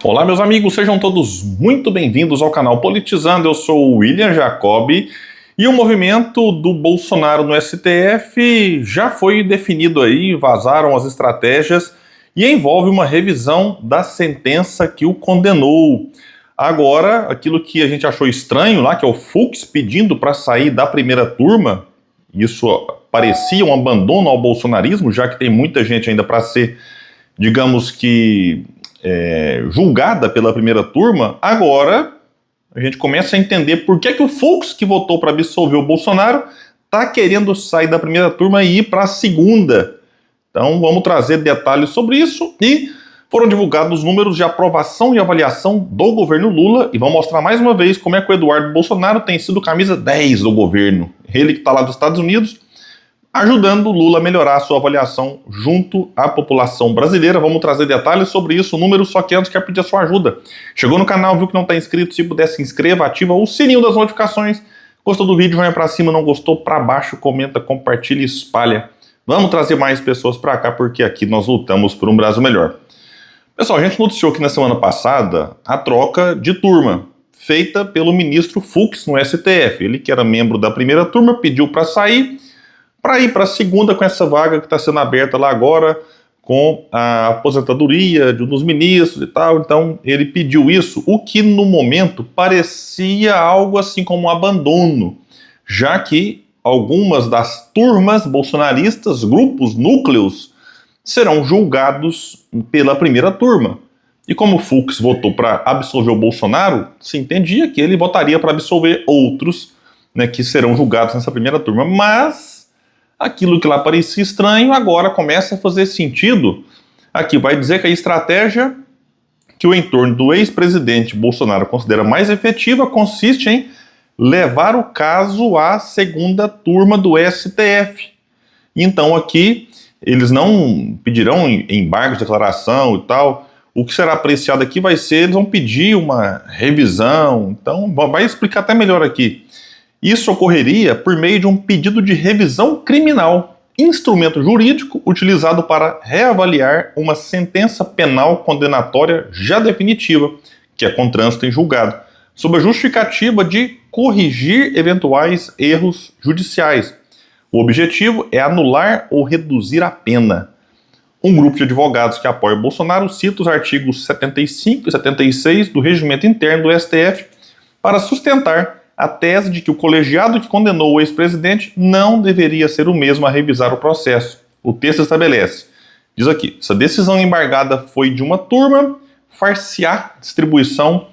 Olá, meus amigos, sejam todos muito bem-vindos ao canal Politizando. Eu sou o William Jacobi e o movimento do Bolsonaro no STF já foi definido aí, vazaram as estratégias e envolve uma revisão da sentença que o condenou. Agora, aquilo que a gente achou estranho lá, que é o Fux pedindo para sair da primeira turma, isso parecia um abandono ao bolsonarismo, já que tem muita gente ainda para ser, digamos que, julgada pela primeira turma. Agora a gente começa a entender por que o Fux, que votou para absolver o Bolsonaro, está querendo sair da primeira turma e ir para a segunda. Então vamos trazer detalhes sobre isso. E foram divulgados os números de aprovação e avaliação do governo Lula, e vamos mostrar mais uma vez como é que o Eduardo Bolsonaro tem sido camisa 10 do governo. Ele que está lá dos Estados Unidos, ajudando o Lula a melhorar a sua avaliação junto à população brasileira. Vamos trazer detalhes sobre isso, números, só que antes quero pedir a sua ajuda. Chegou no canal, viu que não está inscrito, se puder se inscreva, ativa o sininho das notificações. Gostou do vídeo, vai para cima, não gostou, para baixo, comenta, compartilha e espalha. Vamos trazer mais pessoas para cá, porque aqui nós lutamos por um Brasil melhor. Pessoal, a gente noticiou aqui na semana passada a troca de turma, feita pelo ministro Fux no STF. Ele, que era membro da primeira turma, pediu para sair, para ir para a segunda, com essa vaga que está sendo aberta lá agora, com a aposentadoria de um dos ministros e tal. Então ele pediu isso, o que no momento parecia algo assim como um abandono, já que algumas das turmas bolsonaristas, grupos, núcleos, serão julgados pela primeira turma. E como o Fux votou para absolver o Bolsonaro, se entendia que ele votaria para absolver outros, né, que serão julgados nessa primeira turma. Mas aquilo que lá parecia estranho agora começa a fazer sentido. Aqui vai dizer que a estratégia que o entorno do ex-presidente Bolsonaro considera mais efetiva consiste em levar o caso à segunda turma do STF. Então aqui eles não pedirão embargos de declaração e tal. O que será apreciado aqui vai ser, eles vão pedir uma revisão. Então vai explicar até melhor aqui. Isso ocorreria por meio de um pedido de revisão criminal, instrumento jurídico utilizado para reavaliar uma sentença penal condenatória já definitiva, que é com trânsito em julgado, sob a justificativa de corrigir eventuais erros judiciais. O objetivo é anular ou reduzir a pena. Um grupo de advogados que apoia o Bolsonaro cita os artigos 75 e 76 do Regimento Interno do STF para sustentar a tese de que o colegiado que condenou o ex-presidente não deveria ser o mesmo a revisar o processo. O texto estabelece, diz aqui, essa decisão embargada foi de uma turma, far-se-á distribuição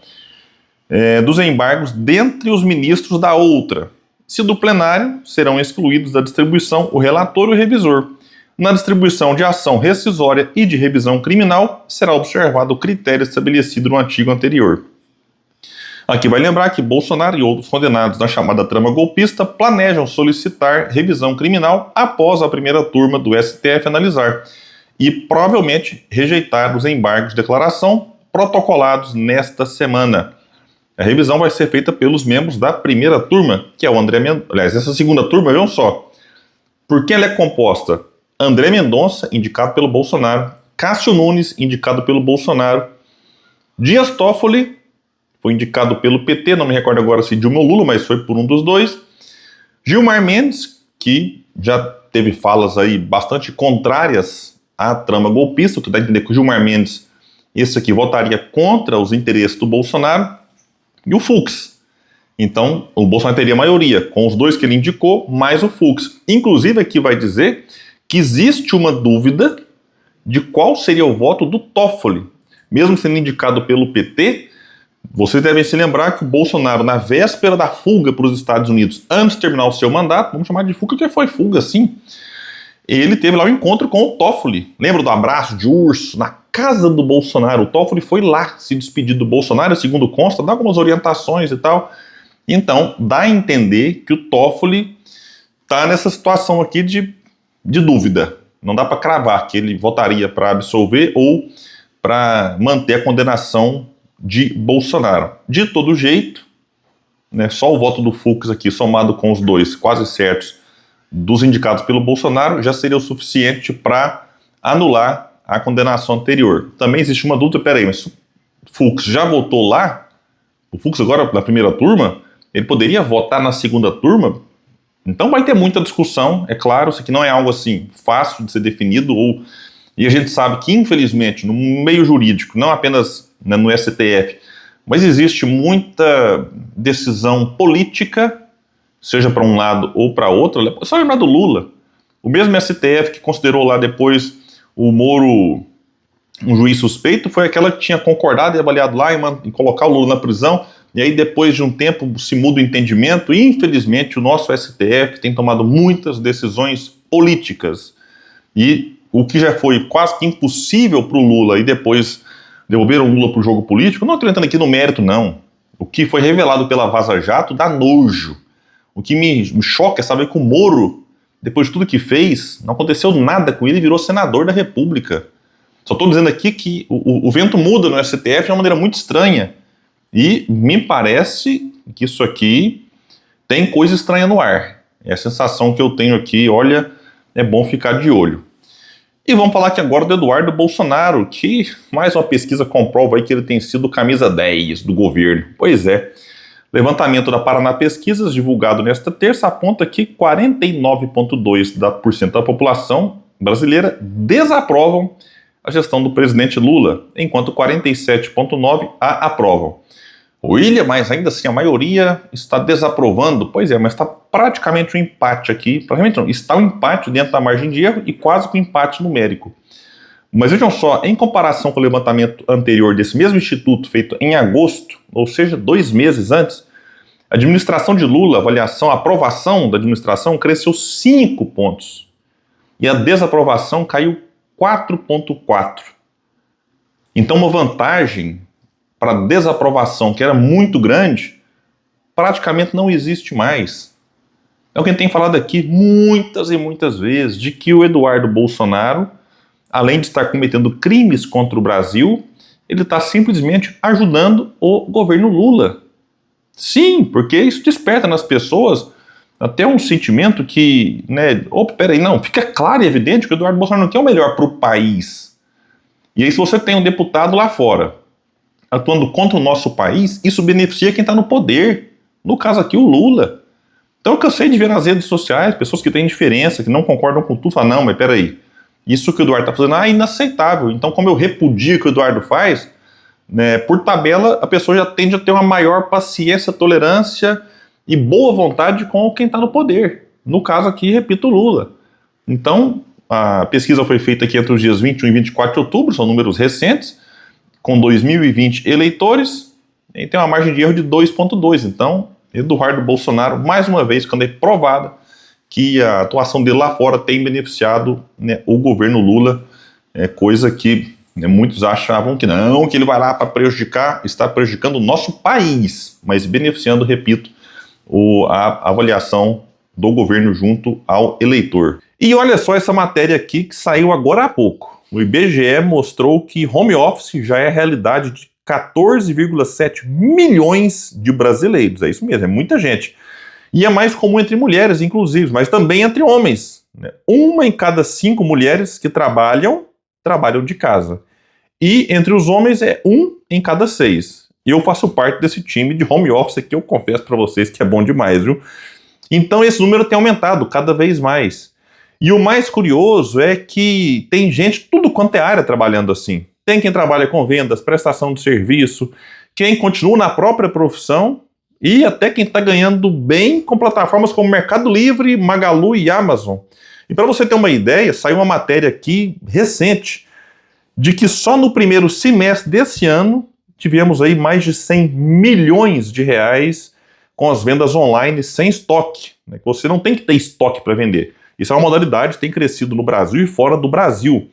dos embargos dentre os ministros da outra. Se do plenário, serão excluídos da distribuição o relator e o revisor. Na distribuição de ação rescisória e de revisão criminal, será observado o critério estabelecido no artigo anterior. Aqui vai lembrar que Bolsonaro e outros condenados na chamada trama golpista planejam solicitar revisão criminal após a primeira turma do STF analisar e provavelmente rejeitar os embargos de declaração protocolados nesta semana. A revisão vai ser feita pelos membros da primeira turma, que é o André Mendonça. Aliás, essa segunda turma, vejam só. Por quem ela é composta? André Mendonça, indicado pelo Bolsonaro. Cássio Nunes, indicado pelo Bolsonaro. Dias Toffoli, foi indicado pelo PT, não me recordo agora se Dilma ou Lula, mas foi por um dos dois. Gilmar Mendes, que já teve falas aí bastante contrárias à trama golpista, o que dá a entender que o Gilmar Mendes, esse aqui, votaria contra os interesses do Bolsonaro. E o Fux. Então, o Bolsonaro teria maioria, com os dois que ele indicou, mais o Fux. Inclusive, aqui vai dizer que existe uma dúvida de qual seria o voto do Toffoli. Mesmo sendo indicado pelo PT, vocês devem se lembrar que o Bolsonaro, na véspera da fuga para os Estados Unidos, antes de terminar o seu mandato, vamos chamar de fuga, que foi fuga, sim, ele teve lá um encontro com o Toffoli. Lembra do abraço de urso na casa do Bolsonaro? O Toffoli foi lá se despedir do Bolsonaro, segundo consta, dá algumas orientações e tal. Então, dá a entender que o Toffoli está nessa situação aqui de dúvida. Não dá para cravar que ele votaria para absolver ou para manter a condenação de Bolsonaro. De todo jeito, né, só o voto do Fux aqui, somado com os dois quase certos dos indicados pelo Bolsonaro, já seria o suficiente para anular a condenação anterior. Também existe uma dúvida, peraí, mas Fux já votou lá, o Fux agora na primeira turma, ele poderia votar na segunda turma. Então vai ter muita discussão, é claro, isso aqui não é algo assim fácil de ser definido, e a gente sabe que, infelizmente, no meio jurídico, não apenas no STF, mas existe muita decisão política, seja para um lado ou para outro. É só lembrar do Lula. O mesmo STF que considerou lá depois o Moro um juiz suspeito foi aquela que tinha concordado e avaliado lá em colocar o Lula na prisão, e aí depois de um tempo se muda o entendimento, e infelizmente o nosso STF tem tomado muitas decisões políticas, e o que já foi quase que impossível para o Lula, e depois devolveram o Lula para o jogo político. Não estou entrando aqui no mérito, não. O que foi revelado pela Vaza Jato dá nojo. O que me choca é saber que o Moro, depois de tudo que fez, não aconteceu nada com ele e virou senador da República. Só estou dizendo aqui que o vento muda no STF de uma maneira muito estranha. E me parece que isso aqui tem coisa estranha no ar. É a sensação que eu tenho aqui, olha, é bom ficar de olho. E vamos falar aqui agora do Eduardo Bolsonaro, que mais uma pesquisa comprova aí que ele tem sido camisa 10 do governo. Pois é. Levantamento da Paraná Pesquisas, divulgado nesta terça, aponta que 49,2% da população brasileira desaprovam a gestão do presidente Lula, enquanto 47,9% a aprovam. William, mas ainda assim a maioria está desaprovando. Pois é, mas está praticamente um empate aqui. Praticamente não, está um empate dentro da margem de erro e quase que um empate numérico. Mas vejam só, em comparação com o levantamento anterior desse mesmo instituto, feito em agosto, ou seja, 2 meses antes, a administração de Lula, a aprovação da administração cresceu 5 pontos. E a desaprovação caiu 4,4. Então uma vantagem para a desaprovação, que era muito grande, praticamente não existe mais. É o que a gente tem falado aqui muitas e muitas vezes, de que o Eduardo Bolsonaro, além de estar cometendo crimes contra o Brasil, ele está simplesmente ajudando o governo Lula. Sim, porque isso desperta nas pessoas até um sentimento que, peraí, não, fica claro e evidente que o Eduardo Bolsonaro não quer o melhor para o país. E aí se você tem um deputado lá fora atuando contra o nosso país, isso beneficia quem está no poder. No caso aqui, o Lula. Então eu cansei de ver nas redes sociais pessoas que têm diferença, que não concordam com tudo, falam, não, mas peraí, isso que o Eduardo está fazendo é inaceitável. Então, como eu repudio o que o Eduardo faz, por tabela, a pessoa já tende a ter uma maior paciência, tolerância e boa vontade com quem está no poder. No caso aqui, repito, o Lula. Então, a pesquisa foi feita aqui entre os dias 21 e 24 de outubro, são números recentes, com 2.020 eleitores, e tem uma margem de erro de 2,2. Então, Eduardo Bolsonaro, mais uma vez, quando é provada que a atuação dele lá fora tem beneficiado o governo Lula, coisa que muitos achavam que não, que ele vai lá para prejudicar, está prejudicando o nosso país, mas beneficiando, repito, a avaliação do governo junto ao eleitor. E olha só essa matéria aqui que saiu agora há pouco. O IBGE mostrou que home office já é realidade de 14,7 milhões de brasileiros. É isso mesmo, é muita gente. E é mais comum entre mulheres, inclusive, mas também entre homens. 1 em cada 5 mulheres que trabalham de casa. E entre os homens é 1 em cada 6. E eu faço parte desse time de home office que eu confesso para vocês que é bom demais, viu? Então esse número tem aumentado cada vez mais. E o mais curioso é que tem gente, tudo quanto é área, trabalhando assim. Tem quem trabalha com vendas, prestação de serviço, quem continua na própria profissão e até quem está ganhando bem com plataformas como Mercado Livre, Magalu e Amazon. E para você ter uma ideia, saiu uma matéria aqui recente de que só no primeiro semestre desse ano tivemos aí mais de 100 milhões de reais com as vendas online sem estoque. Você não tem que ter estoque para vender. Isso é uma modalidade que tem crescido no Brasil e fora do Brasil.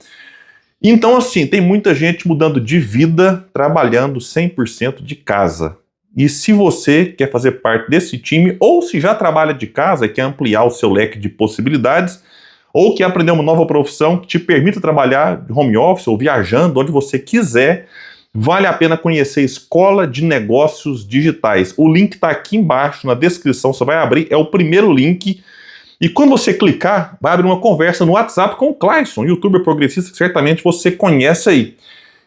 Então, assim, tem muita gente mudando de vida, trabalhando 100% de casa. E se você quer fazer parte desse time, ou se já trabalha de casa e quer ampliar o seu leque de possibilidades, ou quer aprender uma nova profissão que te permita trabalhar de home office ou viajando, onde você quiser, vale a pena conhecer a Escola de Negócios Digitais. O link está aqui embaixo na descrição, você vai abrir, é o primeiro link. E quando você clicar, vai abrir uma conversa no WhatsApp com o Clayson, youtuber progressista que certamente você conhece aí.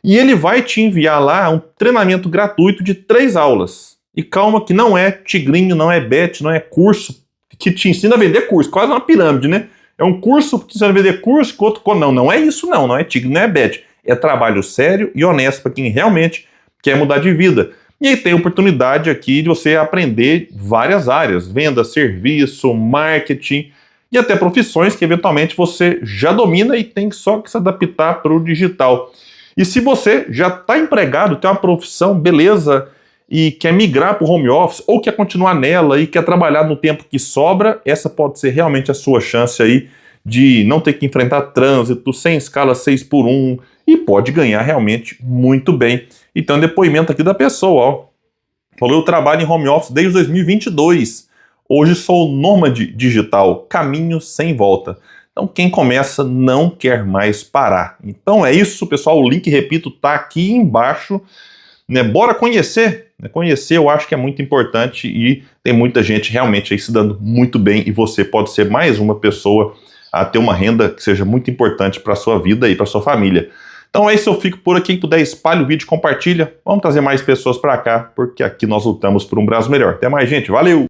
E ele vai te enviar lá um treinamento gratuito de 3 aulas. E calma que não é tigrinho, não é bet, não é curso que te ensina a vender curso, quase uma pirâmide, né? É um curso que te ensina a vender curso, que outro... Não é isso não é tigre, não é bet. É trabalho sério e honesto para quem realmente quer mudar de vida. E aí tem oportunidade aqui de você aprender várias áreas, venda, serviço, marketing e até profissões que eventualmente você já domina e tem só que se adaptar para o digital. E se você já está empregado, tem uma profissão, beleza, e quer migrar para o home office ou quer continuar nela e quer trabalhar no tempo que sobra, essa pode ser realmente a sua chance aí de não ter que enfrentar trânsito, sem escala 6x1 e pode ganhar realmente muito bem. Então, depoimento aqui da pessoa, ó. Falou, eu trabalho em home office desde 2022. Hoje sou nômade digital, caminho sem volta. Então, quem começa não quer mais parar. Então é isso, pessoal. O link, repito, tá aqui embaixo. Né? Bora conhecer. Conhecer eu acho que é muito importante e tem muita gente realmente aí se dando muito bem e você pode ser mais uma pessoa a ter uma renda que seja muito importante para a sua vida e para sua família. Então é isso, eu fico por aqui. Quem puder, espalhe o vídeo, compartilha. Vamos trazer mais pessoas para cá, porque aqui nós lutamos por um Brasil melhor. Até mais, gente. Valeu!